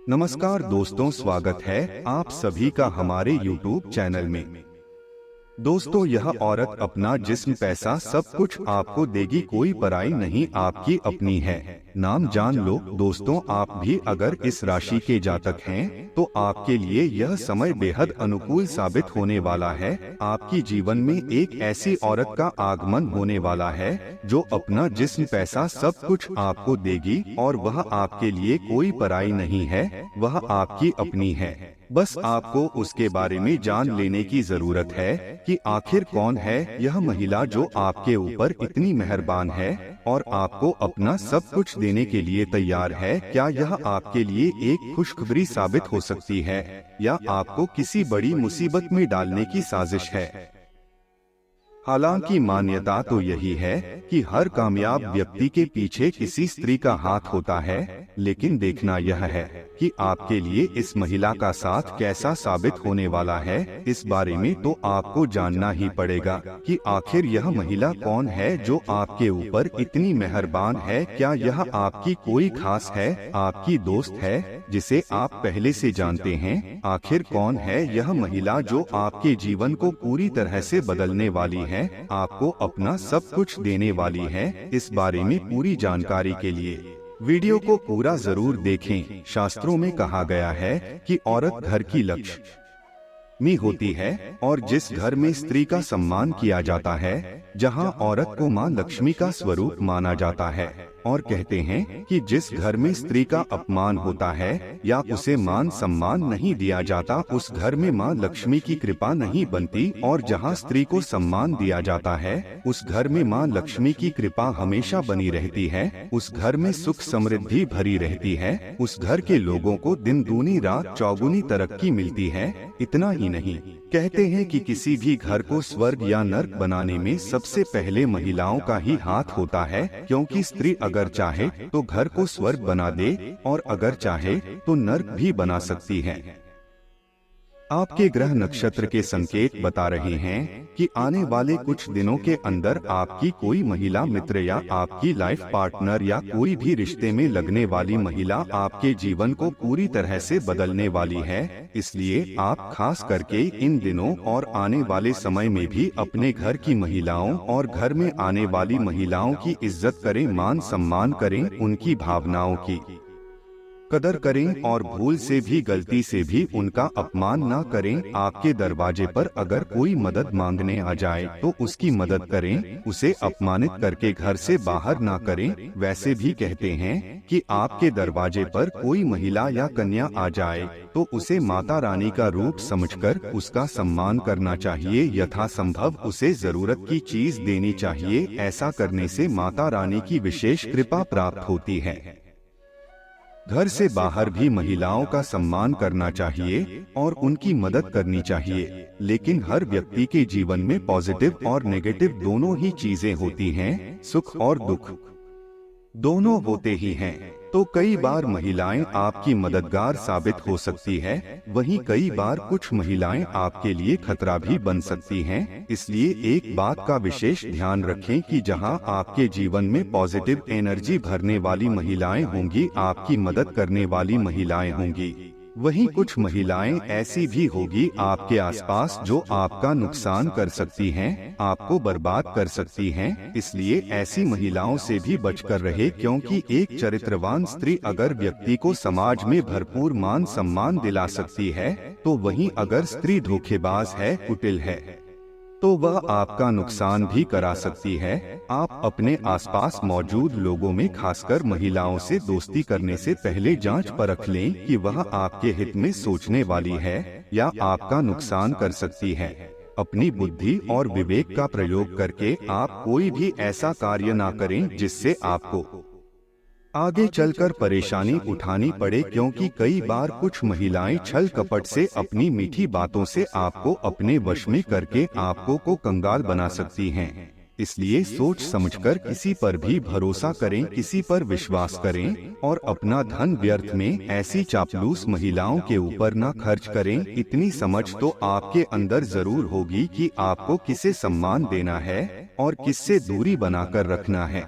नमस्कार दोस्तों, स्वागत है आप सभी का हमारे YouTube चैनल में। दोस्तों, यह औरत अपना जिस्म पैसा सब कुछ आपको देगी, कोई पराई नहीं, आपकी अपनी है। नाम जान लो दोस्तों, आप भी अगर इस राशि के जातक हैं तो आपके लिए यह समय बेहद अनुकूल साबित होने वाला है। आपकी जीवन में एक ऐसी औरत का आगमन होने वाला है जो अपना जिस्म पैसा सब कुछ आपको देगी और वह आपके लिए कोई पराई नहीं है, वह आपकी अपनी है। बस आपको उसके बारे में जान लेने की जरूरत है कि आखिर कौन है यह महिला जो आपके ऊपर इतनी मेहरबान है और आपको अपना सब कुछ देने के लिए तैयार है। क्या यह आपके लिए एक खुशखबरी साबित हो सकती है या आपको किसी बड़ी मुसीबत में डालने की साजिश है? हालांकि मान्यता तो यही है कि हर कामयाब व्यक्ति के पीछे किसी स्त्री का हाथ होता है, लेकिन देखना यह है कि आपके लिए इस महिला का साथ कैसा साबित होने वाला है। इस बारे में तो आपको जानना ही पड़ेगा कि आखिर यह महिला कौन है जो आपके ऊपर इतनी मेहरबान है। क्या यह आपकी कोई खास है, आपकी दोस्त है जिसे आप पहले से जानते हैं? आखिर कौन है यह महिला जो आपके जीवन को पूरी तरह से बदलने वाली है, आपको अपना सब कुछ देने वाली है? इस बारे में पूरी जानकारी के लिए वीडियो को पूरा जरूर देखें। शास्त्रों में कहा गया है कि औरत घर की लक्ष्मी होती है और जिस घर में स्त्री का सम्मान किया जाता है, जहां औरत को मां लक्ष्मी का स्वरूप माना जाता है, और कहते हैं कि जिस घर में स्त्री का अपमान होता है या उसे मान सम्मान नहीं दिया जाता, उस घर में मां लक्ष्मी की कृपा नहीं बनती, और जहां स्त्री को सम्मान दिया जाता है उस घर में मां लक्ष्मी की कृपा हमेशा बनी रहती है। उस घर में सुख समृद्धि भरी रहती है। उस घर के लोगों को दिन दूनी रात चौगुनी तरक्की मिलती है। इतना ही नहीं, कहते हैं कि किसी भी घर को स्वर्ग या नर्क बनाने में सबसे पहले महिलाओं का ही हाथ होता है, क्योंकि स्त्री अगर चाहे तो घर को स्वर्ग बना दे और अगर चाहे तो नर्क भी बना सकती है। आपके ग्रह नक्षत्र के संकेत बता रहे हैं कि आने वाले कुछ दिनों के अंदर आपकी कोई महिला मित्र या आपकी लाइफ पार्टनर या कोई भी रिश्ते में लगने वाली महिला आपके जीवन को पूरी तरह से बदलने वाली है। इसलिए आप खास करके इन दिनों और आने वाले समय में भी अपने घर की महिलाओं और घर में आने वाली महिलाओं की इज्जत करें, मान सम्मान करें, उनकी भावनाओं की कदर करें और भूल से भी, गलती से भी उनका अपमान ना करें। आपके दरवाजे पर अगर कोई मदद मांगने आ जाए तो उसकी मदद करें, उसे अपमानित करके घर से बाहर ना करें। वैसे भी कहते हैं कि आपके दरवाजे पर कोई महिला या कन्या आ जाए तो उसे माता रानी का रूप समझकर उसका सम्मान करना चाहिए। यथासंभव उसे जरूरत की चीज देनी चाहिए। ऐसा करने से माता रानी की विशेष कृपा प्राप्त होती है। घर से बाहर भी महिलाओं का सम्मान करना चाहिए और उनकी मदद करनी चाहिए। लेकिन हर व्यक्ति के जीवन में पॉजिटिव और नेगेटिव दोनों ही चीजें होती हैं, सुख और दुख दोनों होते ही हैं। तो कई बार महिलाएं आपकी मददगार साबित हो सकती है, वहीं कई बार कुछ महिलाएं आपके लिए खतरा भी बन सकती हैं। इसलिए एक बात का विशेष ध्यान रखें कि जहां आपके जीवन में पॉजिटिव एनर्जी भरने वाली महिलाएं होंगी, आपकी मदद करने वाली महिलाएं होंगी, वहीं कुछ महिलाएं ऐसी भी होगी आपके आसपास जो आपका नुकसान कर सकती हैं, आपको बर्बाद कर सकती हैं। इसलिए ऐसी महिलाओं से भी बचकर रहे, क्योंकि एक चरित्रवान स्त्री अगर व्यक्ति को समाज में भरपूर मान सम्मान दिला सकती है, तो वहीं अगर स्त्री धोखेबाज है, कुटिल है, तो वह आपका नुकसान भी करा सकती है। आप अपने आसपास मौजूद लोगों में खासकर महिलाओं से दोस्ती करने से पहले जांच परख लें कि वह आपके हित में सोचने वाली है या आपका नुकसान कर सकती है। अपनी बुद्धि और विवेक का प्रयोग करके आप कोई भी ऐसा कार्य ना करें जिससे आपको आगे चलकर परेशानी उठानी पड़े, क्योंकि कई बार कुछ महिलाएं छल कपट से अपनी मीठी बातों से आपको अपने वश में करके आपको को कंगाल बना सकती हैं। इसलिए सोच समझकर किसी पर भी भरोसा करें, किसी पर विश्वास करें और अपना धन व्यर्थ में ऐसी चापलूस महिलाओं के ऊपर न खर्च करें। इतनी समझ तो आपके अंदर जरूर होगी कि आपको किसे सम्मान देना है और किससे दूरी बनाकर रखना है।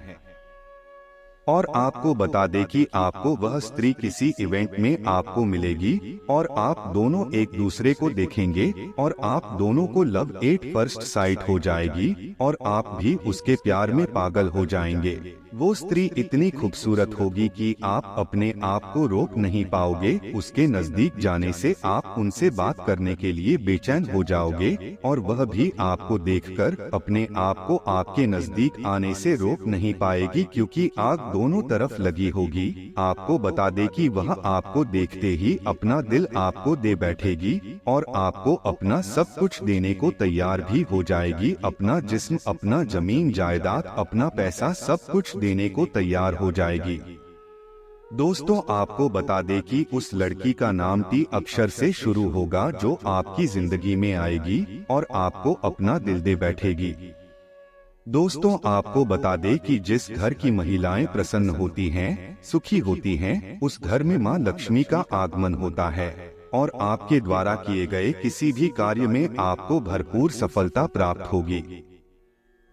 और आपको बता दे कि आपको वह स्त्री किसी इवेंट में आपको मिलेगी और आप दोनों एक दूसरे को देखेंगे और आप दोनों को लव एट फर्स्ट साइट हो जाएगी और आप भी उसके प्यार में पागल हो जाएंगे। वो स्त्री इतनी खूबसूरत होगी कि आप अपने आप को रोक नहीं पाओगे। उसके नजदीक जाने से आप उनसे बात करने के लिए बेचैन हो जाओगे और वह भी आपको देखकर अपने आप को आपके नजदीक आने से रोक नहीं पाएगी, क्योंकि आग दोनों तरफ लगी होगी। आपको बता दे कि वह आपको देखते ही अपना दिल आपको दे बैठेगी और आपको अपना सब कुछ देने को तैयार भी हो जाएगी। अपना जिस्म, अपना जमीन जायदाद, अपना पैसा, सब कुछ देने को तैयार हो जाएगी। दोस्तों, आपको बता दे कि उस लड़की का नाम टी अक्षर से शुरू होगा जो आपकी जिंदगी में आएगी और आपको अपना दिल दे बैठेगी। दोस्तों, आपको बता दे कि जिस घर की महिलाएं प्रसन्न होती हैं, सुखी होती हैं, उस घर में मां लक्ष्मी का आगमन होता है और आपके द्वारा किए गए किसी भी कार्य में आपको भरपूर सफलता प्राप्त होगी।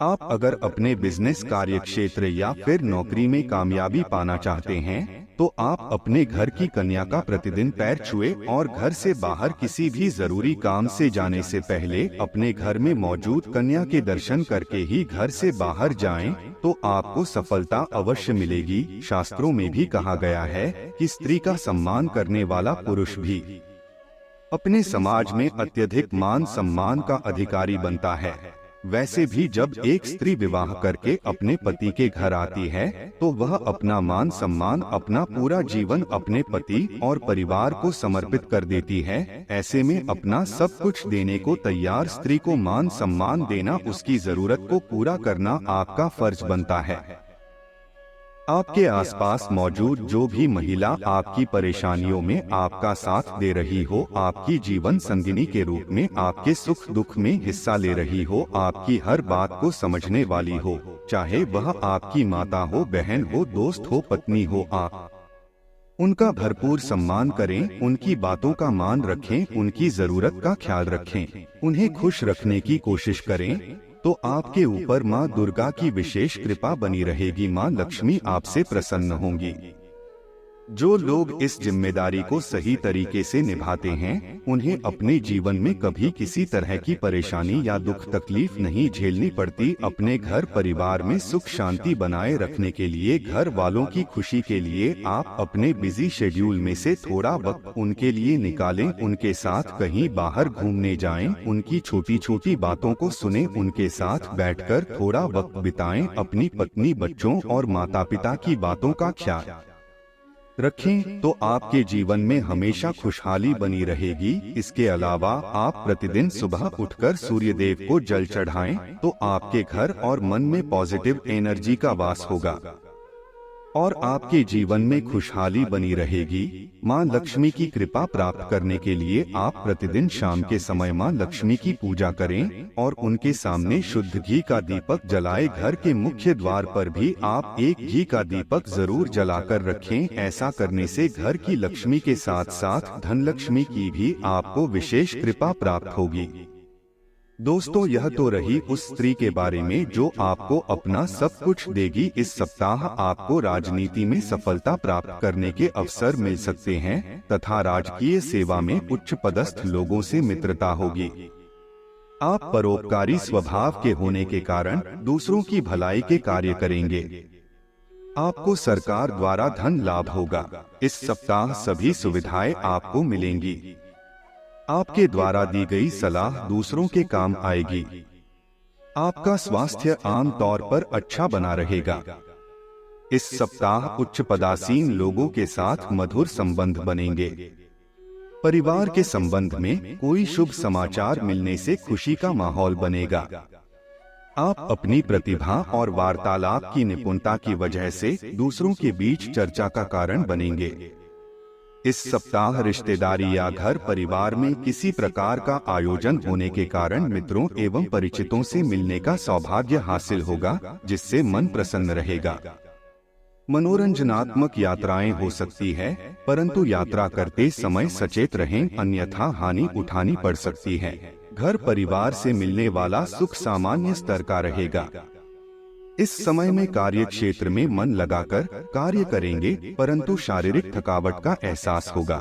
आप अगर अपने बिजनेस कार्य क्षेत्र या फिर नौकरी में कामयाबी पाना चाहते हैं, तो आप अपने घर की कन्या का प्रतिदिन पैर छुए और घर से बाहर किसी भी जरूरी काम से जाने से पहले अपने घर में मौजूद कन्या के दर्शन करके ही घर से बाहर जाएं, तो आपको सफलता अवश्य मिलेगी। शास्त्रों में भी कहा गया है कि स्त्री का सम्मान करने वाला पुरुष भी अपने समाज में अत्यधिक मान सम्मान का अधिकारी बनता है। वैसे भी जब एक स्त्री विवाह करके अपने पति के घर आती है, तो वह अपना मान सम्मान, अपना पूरा जीवन अपने पति और परिवार को समर्पित कर देती है। ऐसे में अपना सब कुछ देने को तैयार स्त्री को मान सम्मान देना, उसकी जरूरत को पूरा करना आपका फर्ज बनता है। आपके आसपास मौजूद जो भी महिला आपकी परेशानियों में आपका साथ दे रही हो, आपकी जीवन संगिनी के रूप में आपके सुख दुख में हिस्सा ले रही हो, आपकी हर बात को समझने वाली हो, चाहे वह आपकी माता हो, बहन हो, दोस्त हो, पत्नी हो, आप उनका भरपूर सम्मान करें, उनकी बातों का मान रखें, उनकी जरूरत का ख्याल रखें, उन्हें खुश रखने की कोशिश करें, तो आपके ऊपर माँ दुर्गा की विशेष कृपा बनी रहेगी। माँ लक्ष्मी आपसे प्रसन्न होंगी। जो लोग इस जिम्मेदारी को सही तरीके से निभाते हैं, उन्हें अपने जीवन में कभी किसी तरह की परेशानी या दुख तकलीफ नहीं झेलनी पड़ती। अपने घर परिवार में सुख शांति बनाए रखने के लिए, घर वालों की खुशी के लिए आप अपने बिजी शेड्यूल में से थोड़ा वक्त उनके लिए निकालें, उनके साथ कहीं बाहर घूमने जाएं, उनकी छोटी छोटी बातों को सुनें, उनके साथ बैठकर थोड़ा वक्त बिताएं, अपनी पत्नी, बच्चों और माता पिता की बातों का ख्याल रखें, तो आपके जीवन में हमेशा खुशहाली बनी रहेगी। इसके अलावा आप प्रतिदिन सुबह उठकर सूर्य देव को जल चढ़ाएं, तो आपके घर और मन में पॉजिटिव एनर्जी का वास होगा और आपके जीवन में खुशहाली बनी रहेगी। माँ लक्ष्मी की कृपा प्राप्त करने के लिए आप प्रतिदिन शाम के समय माँ लक्ष्मी की पूजा करें और उनके सामने शुद्ध घी का दीपक जलाएं। घर के मुख्य द्वार पर भी आप एक घी का दीपक जरूर जलाकर रखें। ऐसा करने से घर की लक्ष्मी के साथ साथ धन लक्ष्मी की भी आपको विशेष कृपा प्राप्त होगी। दोस्तों, यह तो रही उस स्त्री के बारे में जो आपको अपना सब कुछ देगी। इस सप्ताह आपको राजनीति में सफलता प्राप्त करने के अवसर मिल सकते हैं तथा राजकीय सेवा में उच्च पदस्थ लोगों से मित्रता होगी। आप परोपकारी स्वभाव के होने के कारण दूसरों की भलाई के कार्य करेंगे। आपको सरकार द्वारा धन लाभ होगा। इस सप्ताह सभी सुविधाएं आपको मिलेंगी। आपके द्वारा दी गई सलाह दूसरों के काम आएगी। आपका स्वास्थ्य आम तौर पर अच्छा बना रहेगा। इस सप्ताह उच्च पदासीन लोगों के साथ मधुर संबंध बनेंगे। परिवार के संबंध में कोई शुभ समाचार मिलने से खुशी का माहौल बनेगा। आप अपनी प्रतिभा और वार्तालाप की निपुणता की वजह से दूसरों के बीच चर्चा का कारण बनेंगे। इस सप्ताह रिश्तेदारी या घर परिवार में किसी प्रकार का आयोजन होने के कारण मित्रों एवं परिचितों से मिलने का सौभाग्य हासिल होगा, जिससे मन प्रसन्न रहेगा। मनोरंजनात्मक यात्राएं हो सकती है, परंतु यात्रा करते समय सचेत रहें, अन्यथा हानि उठानी पड़ सकती है। घर परिवार से मिलने वाला सुख सामान्य स्तर का रहेगा। इस समय में कार्य क्षेत्र में मन लगाकर कार्य करेंगे, परंतु शारीरिक थकावट का एहसास होगा।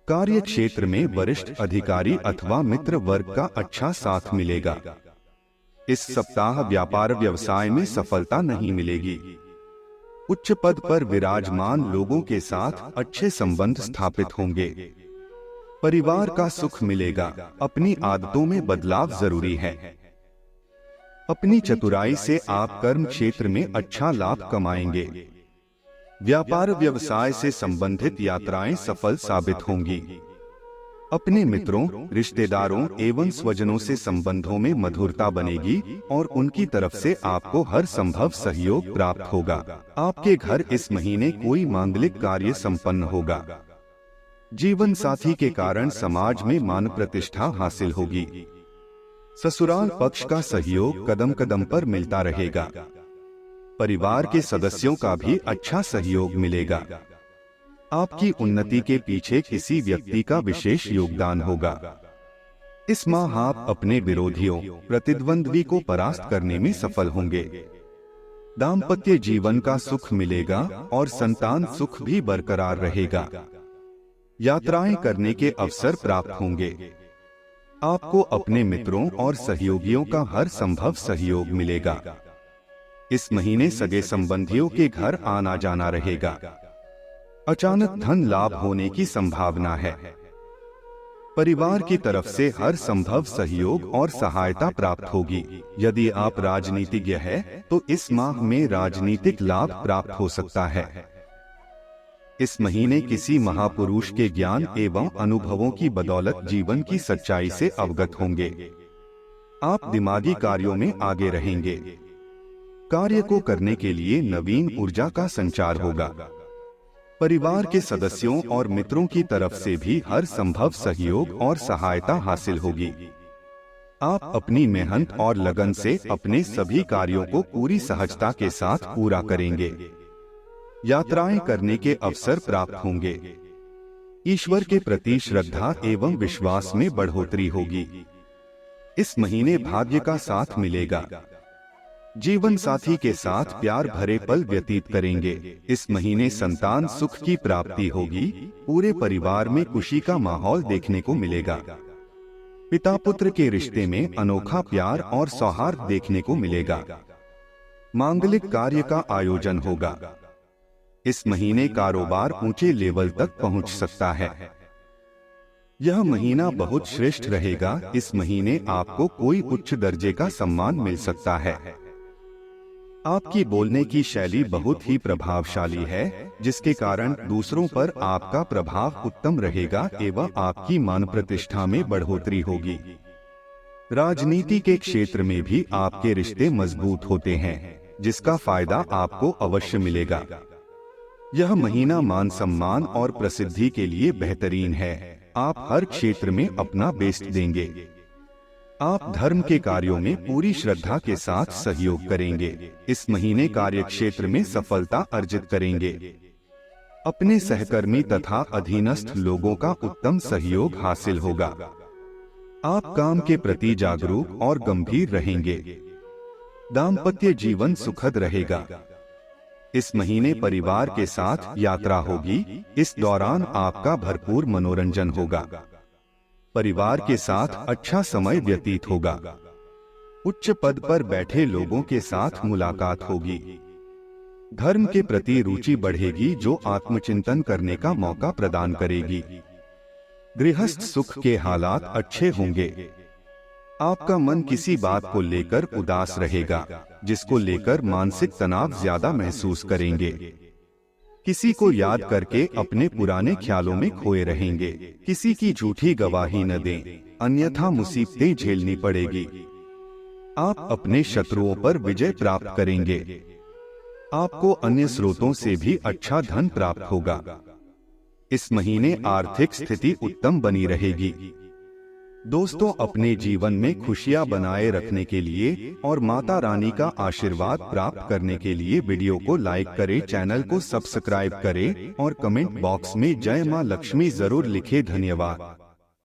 कार्य क्षेत्र में वरिष्ठ अधिकारी अथवा मित्र वर्ग का अच्छा साथ मिलेगा। इस सप्ताह व्यापार व्यवसाय में सफलता नहीं मिलेगी। उच्च पद पर विराजमान लोगों के साथ अच्छे संबंध स्थापित होंगे। परिवार का सुख मिलेगा। अपनी आदतों में बदलाव जरूरी है। अपनी चतुराई से आप कर्म क्षेत्र में अच्छा लाभ कमाएंगे। व्यापार व्यवसाय से संबंधित यात्राएं सफल साबित होंगी। अपने मित्रों, रिश्तेदारों एवं स्वजनों से संबंधों में मधुरता बनेगी और उनकी तरफ से आपको हर संभव सहयोग प्राप्त होगा। आपके घर इस महीने कोई मांगलिक कार्य संपन्न होगा। जीवन साथी के कारण समाज में मान प्रतिष्ठा हासिल होगी। ससुराल पक्ष का सहयोग कदम कदम पर मिलता रहेगा। परिवार के सदस्यों का भी अच्छा सहयोग मिलेगा। आपकी उन्नति के पीछे किसी व्यक्ति का विशेष योगदान होगा। इस माह आप अपने विरोधियों, प्रतिद्वंद्वी को परास्त करने में सफल होंगे। दाम्पत्य जीवन का सुख मिलेगा और संतान सुख भी बरकरार रहेगा। यात्राएं करने के अवसर प्राप्त होंगे। आपको अपने मित्रों और सहयोगियों का हर संभव सहयोग मिलेगा। इस महीने सगे संबंधियों के घर आना जाना रहेगा। अचानक धन लाभ होने की संभावना है। परिवार की तरफ से हर संभव सहयोग और सहायता प्राप्त होगी। यदि आप राजनीतिज्ञ हैं, तो इस माह में राजनीतिक लाभ प्राप्त हो सकता है। इस महीने किसी महापुरुष के ज्ञान एवं अनुभवों की बदौलत जीवन की सच्चाई से अवगत होंगे। आप दिमागी कार्यों में आगे रहेंगे। कार्य को करने के लिए नवीन ऊर्जा का संचार होगा। परिवार के सदस्यों और मित्रों की तरफ से भी हर संभव सहयोग और सहायता हासिल होगी। आप अपनी मेहनत और लगन से अपने सभी कार्यों को पूरी सहजता के साथ पूरा करेंगे। यात्राएं करने के अवसर प्राप्त होंगे। ईश्वर के प्रति श्रद्धा एवं विश्वास में बढ़ोतरी होगी। इस महीने भाग्य का साथ मिलेगा। जीवन साथी के साथ प्यार भरे पल व्यतीत करेंगे। इस महीने संतान सुख की प्राप्ति होगी। पूरे परिवार में खुशी का माहौल देखने को मिलेगा। पिता पुत्र के रिश्ते में अनोखा प्यार और सौहार्द देखने को मिलेगा। मांगलिक कार्य का आयोजन होगा। इस महीने कारोबार ऊंचे लेवल तक पहुंच सकता है। यह महीना बहुत श्रेष्ठ रहेगा। इस महीने आपको कोई उच्च दर्जे का सम्मान मिल सकता है। आपकी बोलने की शैली बहुत ही प्रभावशाली है, जिसके कारण दूसरों पर आपका प्रभाव उत्तम रहेगा एवं आपकी मान प्रतिष्ठा में बढ़ोतरी होगी। राजनीति के क्षेत्र में भी आपके रिश्ते मजबूत होते हैं, जिसका फायदा आपको अवश्य मिलेगा। यह महीना मान सम्मान और प्रसिद्धि के लिए बेहतरीन है। आप हर क्षेत्र में अपना बेस्ट देंगे। आप धर्म के कार्यों में पूरी श्रद्धा के साथ सहयोग करेंगे। इस महीने कार्य क्षेत्र में सफलता अर्जित करेंगे। अपने सहकर्मी तथा अधीनस्थ लोगों का उत्तम सहयोग हासिल होगा। आप काम के प्रति जागरूक और गंभीर रहेंगे। दाम्पत्य जीवन सुखद रहेगा। इस महीने परिवार के साथ यात्रा होगी। इस दौरान आपका भरपूर मनोरंजन होगा। परिवार के साथ अच्छा समय व्यतीत होगा। उच्च पद पर बैठे लोगों के साथ मुलाकात होगी। धर्म के प्रति रुचि बढ़ेगी, जो आत्मचिंतन करने का मौका प्रदान करेगी। गृहस्थ सुख के हालात अच्छे होंगे। आपका मन किसी बात को लेकर उदास रहेगा, जिसको लेकर मानसिक तनाव ज्यादा महसूस करेंगे। किसी को याद करके अपने पुराने ख्यालों में खोए रहेंगे। किसी की झूठी गवाही न दें, अन्यथा मुसीबतें झेलनी पड़ेगी। आप अपने शत्रुओं पर विजय प्राप्त करेंगे। आपको अन्य स्रोतों से भी अच्छा धन प्राप्त होगा। इस महीने आर्थिक स्थिति उत्तम बनी रहेगी। दोस्तों, अपने जीवन में खुशियां बनाए रखने के लिए और माता रानी का आशीर्वाद प्राप्त करने के लिए वीडियो को लाइक करें, चैनल को सब्सक्राइब करें और कमेंट बॉक्स में जय मां लक्ष्मी जरूर लिखें। धन्यवाद।